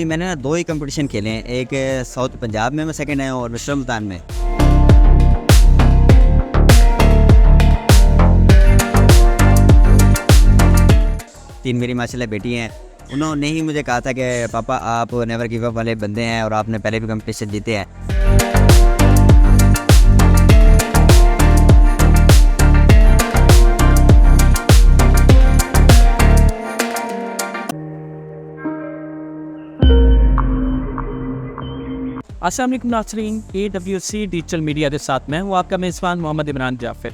अभी मैंने ना 2 ही कंपटीशन खेले हैं, एक साउथ पंजाब में मैं सेकंड आया हूँ और मिस्टर मुल्तान में। तीन मेरी माशाल्लाह बेटी हैं, उन्होंने ही मुझे कहा था कि पापा आप नेवर गिव अप वाले बंदे हैं और आपने पहले भी कंपटीशन जीते हैं। अस्सलाम वालेकुम नाज़रीन, AWC डिजिटल मीडिया के साथ मैं हूँ आपका मेज़बान मोहम्मद इमरान जाफ़िर।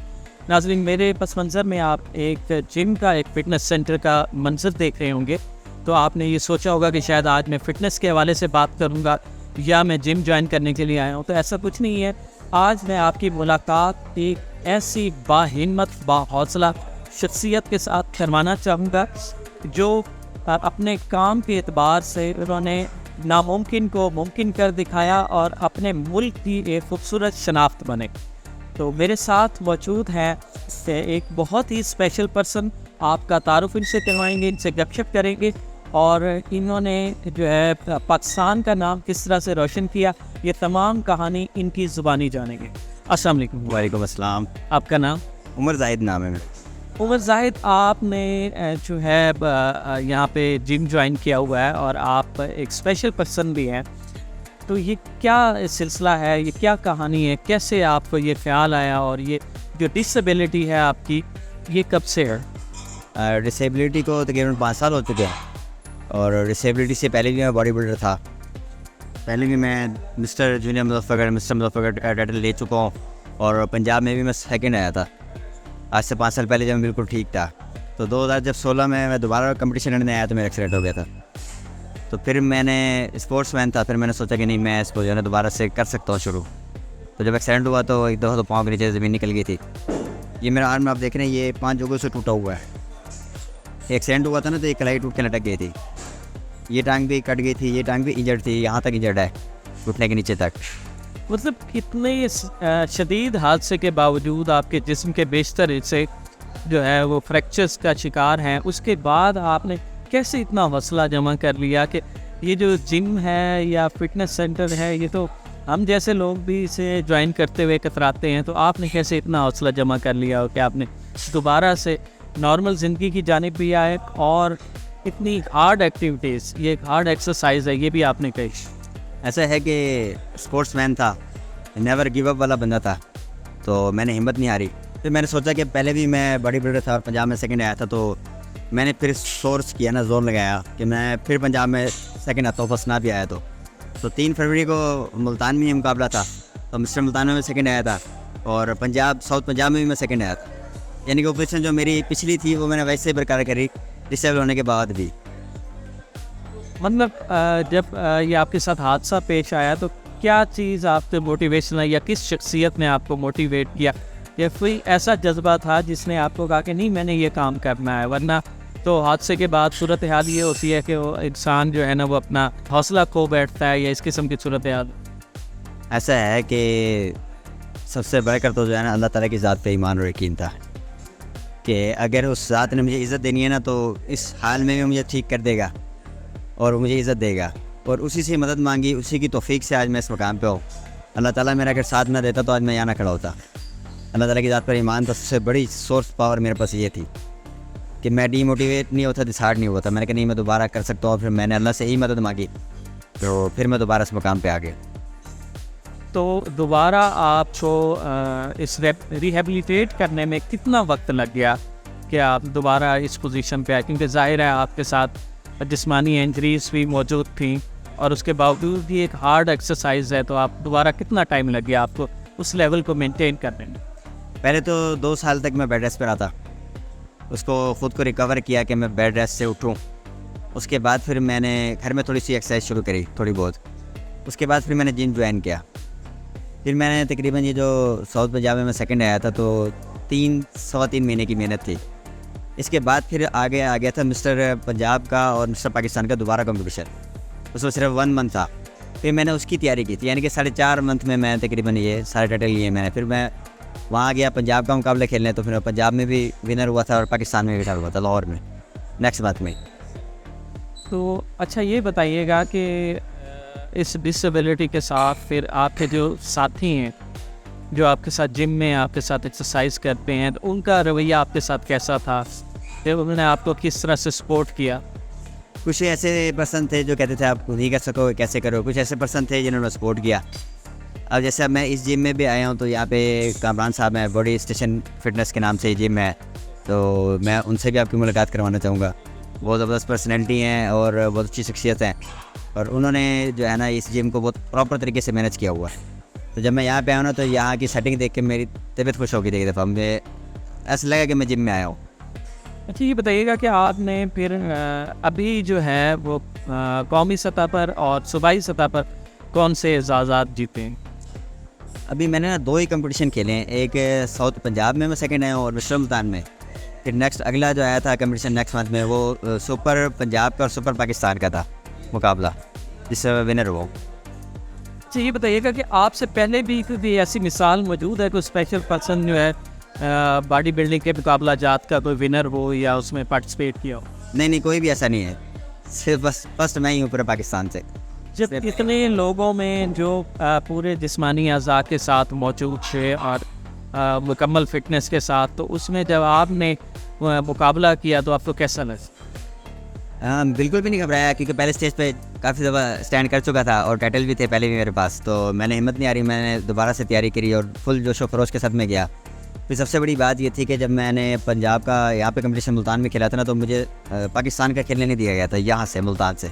नाज़रीन, मेरे पस मंज़र में आप एक जिम का, एक फ़िटनेस सेंटर का मंज़र देख रहे होंगे, तो आपने ये सोचा होगा कि शायद आज मैं फ़िटनेस के हवाले से बात करूँगा या मैं जिम ज्वाइन करने के लिए आया हूँ। तो ऐसा कुछ नहीं है। आज मैं आपकी मुलाकात एक ऐसी बाहिम्मत, बाहौसला शख्सियत के साथ करवाना चाहूँगा जो अपने काम के एतबार से उन्होंने नामुमकिन को मुमकिन कर दिखाया और अपने मुल्क की एक खूबसूरत शनाख्त बने। तो मेरे साथ मौजूद हैं एक बहुत ही स्पेशल पर्सन। आपका तारुफ इनसे करवाएंगे, इनसे गपशप करेंगे और इन्होंने जो है पाकिस्तान का नाम किस तरह से रोशन किया, ये तमाम कहानी इनकी ज़ुबानी जानेंगे। अस्सलाम वालेकुम। वालेकुम अस्सलाम। आपका नाम? उमर जाहिद नाम है मेरा। उमर जाहिद, आपने जो है यहाँ पे जिम ज्वाइन किया हुआ है और आप एक स्पेशल पर्सन भी हैं, तो ये क्या सिलसिला है, ये क्या कहानी है, कैसे आपको ये ख्याल आया और ये जो डिसेबिलिटी है आपकी, ये कब से है? डिसेबिलिटी को तकरीबन 5 साल हो चुके हैं और डिसेबिलिटी से पहले भी मैं बॉडी बिल्डर था। पहले भी मैं मिस्टर जूनियर मुजफ्फरगढ़ का टाइटल ले चुका हूँ और पंजाब में भी मैं सेकंड आया था। आज से 5 साल पहले जब मैं बिल्कुल ठीक था, तो 2016 में मैं दोबारा कंपटीशन करने आया तो मेरा एक्सीडेंट हो गया था। तो फिर मैंने स्पोर्ट्समैन था, फिर मैंने सोचा कि नहीं, मैं इसको जो है दोबारा से कर सकता हूँ शुरू। तो जब एक्सीडेंट हुआ तो एक दफ़ा तो पाँव के नीचे ज़मीन निकल गई थी। ये मेरा आर्म आप देख रहे हैं, ये 5 जगहों से टूटा हुआ है। एक्सीडेंट हुआ था ना, तो ये कलाई टूट के लटक गई थी, ये टांग भी कट गई थी, ये टांग भी इंजर्ड थी, यहाँ तक इंजर्ड है घुटने के नीचे तक। मतलब इतने शदीद हादसे के बावजूद आपके जिस्म के बेशतर हिस्से जो है वो फ्रैक्चर्स का शिकार हैं, उसके बाद आपने कैसे इतना हौसला जमा कर लिया कि ये जो जिम है या फिटनेस सेंटर है, ये तो हम जैसे लोग भी इसे ज्वाइन करते हुए कतराते हैं, तो आपने कैसे इतना हौसला जमा कर लिया कि आपने दोबारा से नॉर्मल ज़िंदगी की जानिब भी आए और इतनी हार्ड एक्टिविटीज़, ये हार्ड एक्सरसाइज है, ये भी आपने कही? ऐसा है कि स्पोर्ट्समैन था, नेवर गिव अप वाला बंदा था, तो मैंने हिम्मत नहीं हारी। फिर मैंने सोचा कि पहले भी मैं बॉडी बिल्डर था और पंजाब में सेकंड आया था, तो मैंने फिर सोर्स किया ना, जोर लगाया कि मैं फिर पंजाब में सेकंड आता हूँ, फर्स्ट ना भी आया तो 3 फरवरी को मुल्तान में ही मुकाबला था, तो मिस्टर मुल्तान में मैं सेकंड आया था और साउथ पंजाब में भी मैं सेकंड आया था। यानी कि पोजीशन जो मेरी पिछली थी वो मैंने वैसे बरकरार करी डिसेबल होने के बाद भी। मतलब जब ये आपके साथ हादसा पेश आया तो क्या चीज़ आपके मोटिवेशन है या किस शख्सियत ने आपको मोटिवेट किया, या कोई ऐसा जज्बा था जिसने आपको कहा कि नहीं, मैंने ये काम करना है? वरना तो हादसे के बाद सूरत हाल ये होती है कि वो इंसान जो है ना, वो अपना हौसला खो बैठता है, या इस किस्म की सूरत हाल? ऐसा है कि सबसे बढ़कर तो जो है ना, अल्लाह ताला की ज़ात पे ईमान और यकीन था कि अगर उस ज़ात ने मुझे इज़्ज़त देनी है ना, तो इस हाल में भी मुझे ठीक कर देगा और मुझे इज़्ज़त देगा, और उसी से मदद मांगी, उसी की तौफीक से आज मैं इस मकाम पे हूँ। अल्लाह ताला मेरा अगर साथ ना देता तो आज मैं यहाँ ना खड़ा होता। अल्लाह ताला की ज़ात पर ईमान तो सबसे बड़ी सोर्स पावर मेरे पास ये थी कि मैं डीमोटिवेट नहीं होता, डिसहार्ड नहीं होता। मैंने कहा नहीं, मैं दोबारा कर सकता हूँ। फिर मैंने अल्लाह से ही मदद मांगी, तो फिर मैं दोबारा इस मकाम पर आ गया। तो दोबारा आपको इस रिहेबिलिटेट करने में कितना वक्त लग गया कि आप दोबारा इस पोजीशन पे आए? क्योंकि ज़ाहिर है आपके साथ जिस्मानी इंजरीज भी मौजूद थी और उसके बावजूद भी एक हार्ड एक्सरसाइज है, तो आप दोबारा कितना टाइम लग गया आपको उस लेवल को मेंटेन करने में? पहले तो 2 साल तक मैं बेड रेस्ट पर रहा था, उसको ख़ुद को रिकवर किया कि मैं बेड रेस्ट से उठूँ। उसके बाद फिर मैंने घर में थोड़ी सी एक्सरसाइज शुरू करी, थोड़ी बहुत। उसके बाद फिर मैंने जिम ज्वाइन किया। फिर मैंने तकरीबन ये जो साउथ पंजाब में मैं सेकंड आया था, तो 3 महीने की मेहनत थी। इसके बाद फिर आगे आ गया था मिस्टर पंजाब का और मिस्टर पाकिस्तान का दोबारा कंपटीशन, उसमें सिर्फ 1 मंथ था। फिर मैंने उसकी तैयारी की थी, यानी कि 4.5 मंथ में मैं तकरीबन ये सारे टाइटल लिए मैंने। फिर मैं वहाँ गया पंजाब का मुकाबला खेलने, तो फिर पंजाब में भी विनर हुआ था और पाकिस्तान में भी विनर हुआ था लाहौर में नेक्स्ट मंथ में। तो अच्छा ये बताइएगा कि इस डिसेबिलिटी के साथ फिर आपके जो साथी हैं, जो आपके साथ जिम में आपके साथ एक्सरसाइज करते हैं, तो उनका रवैया आपके साथ कैसा था? फिर उन्होंने आपको किस तरह से सपोर्ट किया? कुछ ऐसे पर्सन थे जो कहते थे आप नहीं कर सको कैसे करो, कुछ ऐसे पर्सन थे जिन्होंने सपोर्ट किया। अब जैसे अब मैं इस जिम में भी आया हूँ तो यहाँ पे कामरान साहब हैं, बॉडी स्टेशन फिटनेस के नाम से ये जिम है, तो मैं उनसे भी आपकी मुलाकात करवाना चाहूँगा। बहुत ज़बरदस्त पर्सनैलिटी हैं और बहुत अच्छी शख्सियत हैं, और उन्होंने जो है ना इस जिम को बहुत प्रॉपर तरीके से मैनेज किया हुआ है। तो जब मैं यहाँ पे आया ना तो यहाँ की सेटिंग देख के मेरी तबीयत खुश हो गई थी। एक दफ़ा मुझे ऐसा लगा कि मैं जिम में आया हूँ। अच्छा ये बताइएगा कि आपने फिर अभी जो है वो कौमी सतह पर और सूबाई सतह पर कौन से एजाज़ात जीते हैं? अभी मैंने ना 2 ही कंपटीशन खेले हैं, एक साउथ पंजाब में मैं सेकंड आया हूँ और मिस्टर मुल्तान में। फिर नेक्स्ट अगला जो आया था कंपटीशन नेक्स्ट मंथ में वो सुपर पंजाब का और सुपर पाकिस्तान का था मुकाबला, जिससे विनर हुआ। अच्छा ये बताइएगा कि आपसे पहले भी कोई ऐसी मिसाल मौजूद है, कोई स्पेशल पर्सन जो है बॉडी बिल्डिंग के मुकाबला जात का कोई विनर हो या उसमें पार्टिसिपेट किया हो? नहीं, कोई भी ऐसा नहीं है, सिर्फ बस फर्स्ट मैं ही हूँ पूरे पाकिस्तान से। जब इतने लोगों में जो पूरे जिस्मानी अज़ा के साथ मौजूद थे और मुकम्मल फिटनेस के साथ, तो उसमें जब आपने मुकाबला किया तो आपको कैसा लगा? बिल्कुल भी नहीं घबराया, क्योंकि पहले स्टेज पे काफ़ी दफ़ा स्टैंड कर चुका था और टाइटल भी थे पहले भी मेरे पास, तो मैंने हिम्मत नहीं आ रही, मैंने दोबारा से तैयारी करी और फुल जोशो खरोश के साथ में गया। फिर सबसे बड़ी बात ये थी कि जब मैंने पंजाब का यहाँ पे कंपटीशन मुल्तान में खेला था ना, तो मुझे पाकिस्तान का खेलने नहीं दिया गया था यहाँ से मुल्तान से।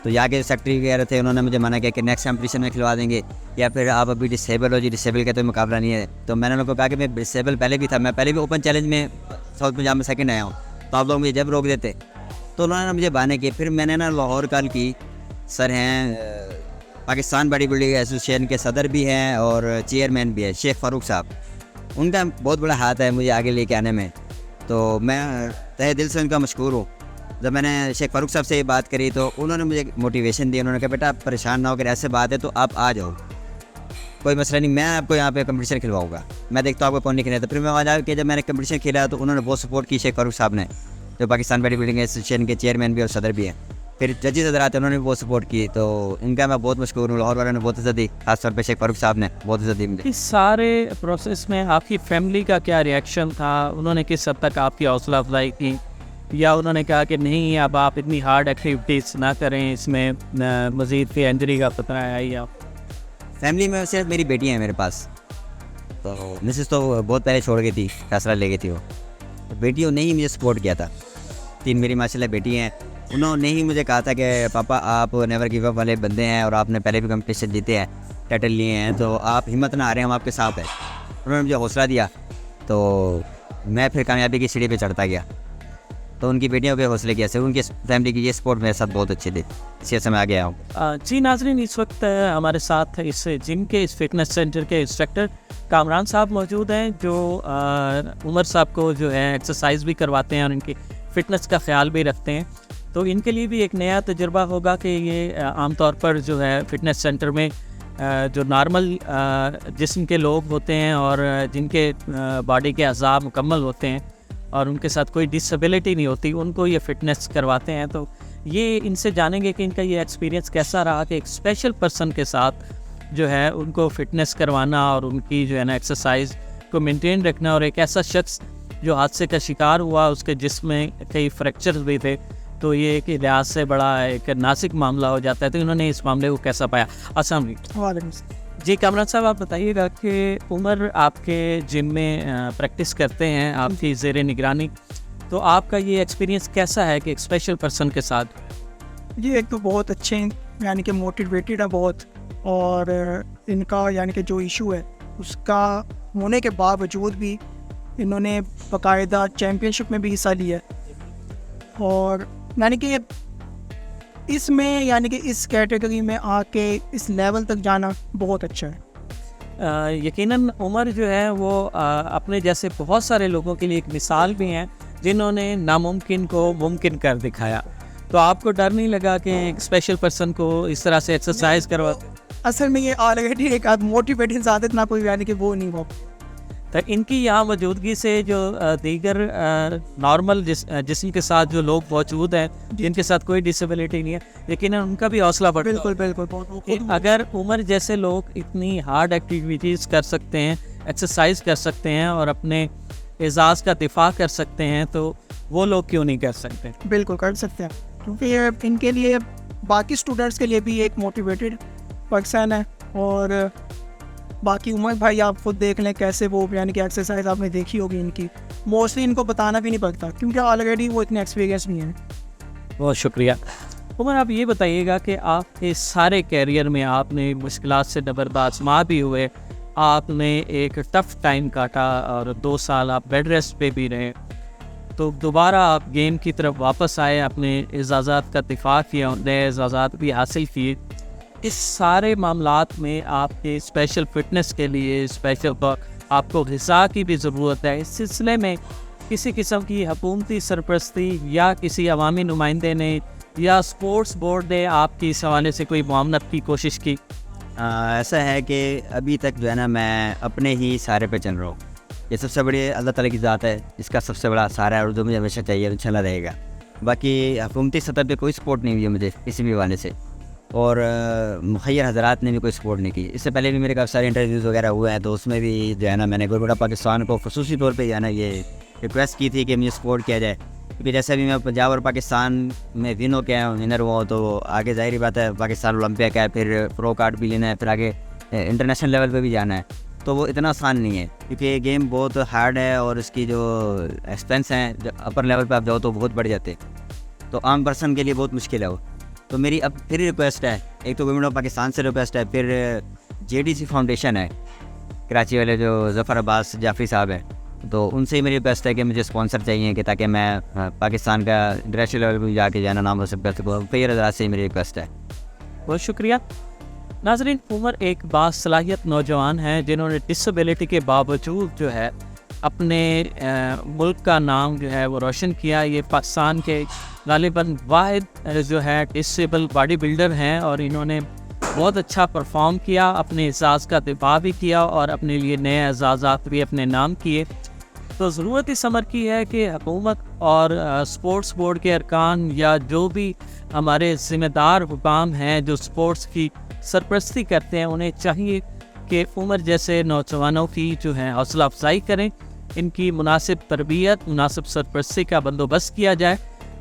तो यहाँ के सेक्रेटरी वगैरह थे, उन्होंने मुझे मना किया कि नेक्स्ट कंपटीशन में खिलवा देंगे, या फिर आप अभी डिसेबल हो जी, डिसेबल का तो मुकाबला नहीं है। तो मैंने उनको कहा कि मैं डिसेबल पहले भी था, मैं पहले भी ओपन चैलेंज में साउथ पंजाब में सेकंड आया हूँ, तो आप लोग मुझे जब रोक देते। तो उन्होंने मुझे बहाने किए। फिर मैंने ना लाहौर कल की सर हैं पाकिस्तान बॉडी बिल्डिंग एसोसिएशन के सदर भी हैं और चेयरमैन भी है शेख फ़ारूक साहब, उनका बहुत बड़ा हाथ है मुझे आगे लेके आने में, तो मैं तहे दिल से उनका मशकूर हूँ। जब मैंने शेख फ़ारूक साहब से ये बात करी तो उन्होंने मुझे मोटिवेशन दी, उन्होंने कहा बेटा आप परेशान ना हो, अगर ऐसे बात है तो आप आ जाओ, कोई मसला नहीं, मैं आपको यहाँ पे कंपटीशन खिलवाऊंगा, मैं देखता हूँ आपको कौन नहीं खेला। तो फिर मैं वहाँ जाकर जब मैंने कंपटीशन खेला तो उन्होंने बहुत सपोर्ट की शेख फ़ारूक साहब ने, जो पाकिस्तान बॉडी बिल्डिंग एसोसिएशन के चेयरमैन भी और सदर भी हैं। फिर जजेस हज़रात थे, उन्होंने भी बहुत सपोर्ट की, तो इनका मैं बहुत मशकूर हूँ। लाहौर वालों ने बहुत इज़्ज़त दी, खासतौर पर शेख फ़ारूक साहब ने बहुत इज़्ज़त दी मुझे। इस सारे प्रोसेस में आपकी फैमिली का क्या रिएक्शन था? उन्होंने किस हद तक आपकी हौसला अफजाई की, या उन्होंने कहा कि नहीं अब आप इतनी हार्ड एक्टिविटीज़ ना करें, इसमें मज़ीद की इंजरी का खतरा है? या फैमिली में सिर्फ मेरी बेटी है मेरे पास, तो मिसेस तो बहुत पहले छोड़ गई थी, फैसला ले गई थी वो, तो बेटियों ने ही मुझे सपोर्ट किया था। 3 मेरी माशाल्लाह बेटी हैं, उन्होंने ही मुझे कहा था कि पापा आप नेवर गिव अप वाले बंदे हैं और आपने पहले भी कंपटीशन जीते हैं, टाइटल लिए हैं, तो आप हिम्मत ना हारें, हम आपके साथ हैं। उन्होंने मुझे हौसला दिया, तो मैं फिर कामयाबी की सीढ़ी पे चढ़ता गया। तो उनकी बेटियों के हौसले की ऐसे उनकी फैमिली की ये सपोर्ट मेरे साथ बहुत अच्छी थी, इसी से मैं आ गया हूँ। जी नाज़रीन, इस वक्त हमारे साथ इस जिम के इस फिटनेस सेंटर के इंस्ट्रक्टर कामरान साहब मौजूद हैं, जो उमर साहब को जो है एक्सरसाइज भी करवाते हैं और इनकी फ़िटनेस का ख्याल भी रखते हैं। तो इनके लिए भी एक नया तजुर्बा होगा कि ये आमतौर पर जो है फ़िटनेस सेंटर में जो नॉर्मल जिस्म के लोग होते हैं और जिनके बॉडी के अज़ा मुकम्मल होते हैं और उनके साथ कोई डिसेबिलिटी नहीं होती, उनको ये फ़िटनेस करवाते हैं। तो ये इनसे जानेंगे कि इनका ये एक्सपीरियंस कैसा रहा कि एक स्पेशल पर्सन के साथ जो है उनको फ़िटनेस करवाना और उनकी जो है ना एक्सरसाइज को मेंटेन रखना, और एक ऐसा शख्स जो हादसे का शिकार हुआ, उसके जिस्म में कई फ्रैक्चर्स भी थे, तो ये एक लिहाज से बड़ा एक नाजुक मामला हो जाता है। तो इन्होंने इस मामले को कैसा पाया? अस्सलाम वालेकुम। जी कामरान साहब, आप बताइएगा कि उमर आपके जिम में प्रैक्टिस करते हैं आपकी ज़ेरे निगरानी, तो आपका ये एक्सपीरियंस कैसा है कि एक स्पेशल पर्सन के साथ? ये एक तो बहुत अच्छे हैं, यानी कि मोटिवेटेड है बहुत, और इनका यानी कि जो इशू है उसका होने के बावजूद भी इन्होंने बाकायदा चैम्पियनशिप में भी हिस्सा लिया है, और यानी कि इसमें यानी कि इस कैटेगरी में आके इस लेवल तक जाना बहुत अच्छा है। यकीनन उमर जो है वो अपने जैसे बहुत सारे लोगों के लिए एक मिसाल भी हैं जिन्होंने नामुमकिन को मुमकिन कर दिखाया। तो आपको डर नहीं लगा कि एक स्पेशल पर्सन को इस तरह से एक्सरसाइज करवा? असल में ये ऑलरेडी एक मोटिवेटेड ज़्यादा इतना कोई यानी कि वो नहीं हो। तो इनकी यहाँ मौजूदगी से जो दीगर नॉर्मल जिस्म के साथ जो लोग मौजूद हैं जिनके साथ कोई डिसेबिलिटी नहीं है, लेकिन उनका भी हौसला बढ़ता है। बिल्कुल बिल्कुल बहुत अगर उमर जैसे लोग इतनी हार्ड एक्टिविटीज़ कर सकते हैं, एक्सरसाइज कर सकते हैं और अपने एजाज़ का दिफा कर सकते हैं, तो वो लोग क्यों नहीं कर सकते? बिल्कुल कर सकते हैं, क्योंकि ये इनके लिए बाकी स्टूडेंट्स के लिए भी एक मोटिवेटेड पर्सन है। और बाकी उमर भाई आप खुद देख लें कैसे वो यानी कि एक्सरसाइज आपने देखी होगी इनकी, मोस्टली इनको बताना भी नहीं पड़ता क्योंकि ऑलरेडी वो इतने एक्सपीरियंस नहीं है। बहुत शुक्रिया। उमर आप ये बताइएगा कि आपके सारे कैरियर में आपने मुश्किलात से नबरदाज़मा भी हुए, आपने एक टफ़ टाइम काटा और 2 साल आप बेड रेस्ट पे भी रहे, तो दोबारा आप गेम की तरफ वापस आए, अपने इजाज़त का दिफा किया, नए इजाज़त भी हासिल किए। इस सारे मामलात में आपके स्पेशल फ़िटनेस के लिए स्पेशल आपको ग़िज़ा की भी ज़रूरत है। इस सिलसिले में किसी किस्म की हुकूमती सरपरस्ती या किसी अवामी नुमाइंदे ने या स्पोर्ट्स बोर्ड ने आपकी इस हवाले से कोई मुआवनत की कोशिश की? ऐसा है कि अभी तक जो है ना मैं अपने ही सहारे पे चल रहा हूँ। ये सबसे बड़ी अल्लाह ताला की ज़ात है, इसका सबसे बड़ा सहारा है और जो मुझे हमेशा चाहिए इंशाल्लाह रहेगा। बाकी हुकूमती सतह पे कोई सपोर्ट नहीं हुई है मुझे किसी भी हवाले से, और मुखैर हज़रात ने भी कोई सपोर्ट नहीं की। इससे पहले भी मेरे काफ़ी सारे इंटरव्यूज़ वगैरह हुए हैं, तो उसमें भी जो है ना मैंने गवर्नमेंट ऑफ पाकिस्तान को खसूसी तौर पे जो है ना ये रिक्वेस्ट की थी कि मुझे सपोर्ट किया जाए, क्योंकि जैसे अभी मैं पंजाब और पाकिस्तान में विन हो के आया हूँ, विनर हुआ हूँ, तो आगे ज़ाहिर बात है पाकिस्तान ओलंपिया का है, फिर प्रो कार्ड भी लेना है, फिर आगे इंटरनेशनल लेवल पे भी जाना है, तो वो इतना आसान नहीं है क्योंकि ये गेम बहुत हार्ड है और इसकी जो एक्सपेंस हैं जो अपर लेवल पे आप जाओ तो बहुत बढ़ जाते हैं, तो आम पर्सन के लिए बहुत मुश्किल है वो। तो मेरी अब फिर रिक्वेस्ट है, एक तो गवर्नमेंट ऑफ पाकिस्तान से रिक्वेस्ट है, फिर JDC फाउंडेशन है कराची वाले जो ज़फ़र अब्बास जाफरी साहब हैं, तो उनसे ही मेरी रिक्वेस्ट है कि मुझे स्पॉन्सर चाहिए कि ताकि मैं पाकिस्तान का इंटरनेशनल लेवल पर जाके जाना नाम हासिल कर सकूँ। फिर हज़रात से ही मेरी रिक्वेस्ट है। बहुत शुक्रिया। नाज़रीन, उमर एक बासलाहियत नौजवान हैं जिन्होंने डिसेबिलिटी के बावजूद जो है अपने मुल्क का नाम जो है वो रोशन किया। ये पाकिस्तान के गालिबन वाहिद जो है डिसेबल बॉडी बिल्डर हैं और इन्होंने बहुत अच्छा परफॉर्म किया, अपने एजाज़ का दिफा भी किया और अपने लिए नए एजाज़ात भी अपने नाम किए। तो ज़रूरत इस अमर की है कि हुकूमत और स्पोर्ट्स बोर्ड के अरकान या जो भी हमारे ज़िम्मेदार हुकाम हैं जो स्पोर्ट्स की सरपरस्ती करते हैं, उन्हें चाहिए कि उमर जैसे नौजवानों की जो है हौसला अफजाई करें, इनकी मुनासिब तरबियत, मुनासिब सरपरस्ती का बंदोबस्त किया जाए,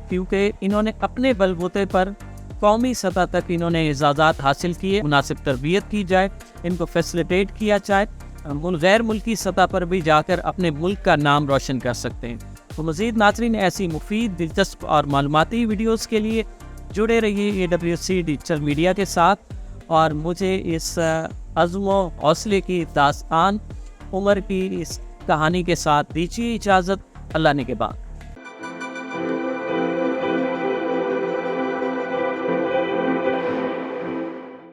क्योंकि इन्होंने अपने बलबूते पर कौमी सतह तक इन्होंने इजाज़ात हासिल किए। मुनासिब तरबियत की जाए, इनको फैसिलिटेट किया जाए, गैर मुल्की सतह पर भी जाकर अपने मुल्क का नाम रोशन कर सकते हैं। तो मज़ीद नाज़रीन ऐसी मुफीद, दिलचस्प और मालूमाती वीडियोज़ के लिए जुड़े रहिए AWC डिजिटल मीडिया के साथ, और मुझे इस अज़्म व हौसले की दास्तान उमर की इस कहानी के साथ दीजिए इजाज़त। अल्लाह ने के बाद।